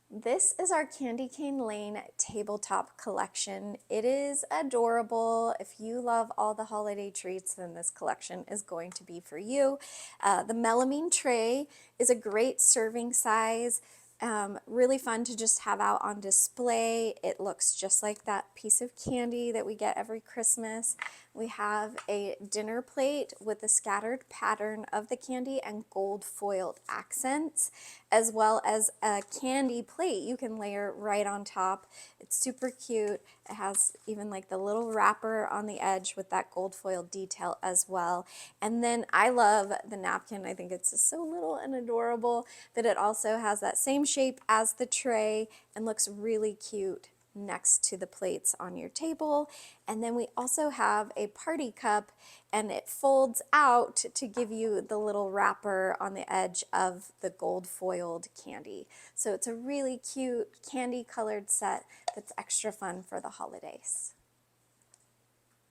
This is our Candy Cane Lane tabletop collection. It is adorable. If you love all the holiday treats, then this collection is going to be for you. The melamine tray is a great serving size. Really fun to just have out on display. It looks just like that piece of candy that we get every Christmas. We have a dinner plate with the scattered pattern of the candy and gold foiled accents, as well as a candy plate you can layer right on top. It's super cute. It has even like the little wrapper on the edge with that gold foiled detail as well. And then I love the napkin. I think it's so little and adorable that it also has that same shape as the tray and looks really cute next to the plates on your table. And then we also have a party cup, and it folds out to give you the little wrapper on the edge of the gold foiled candy. So it's a really cute candy colored set that's extra fun for the holidays.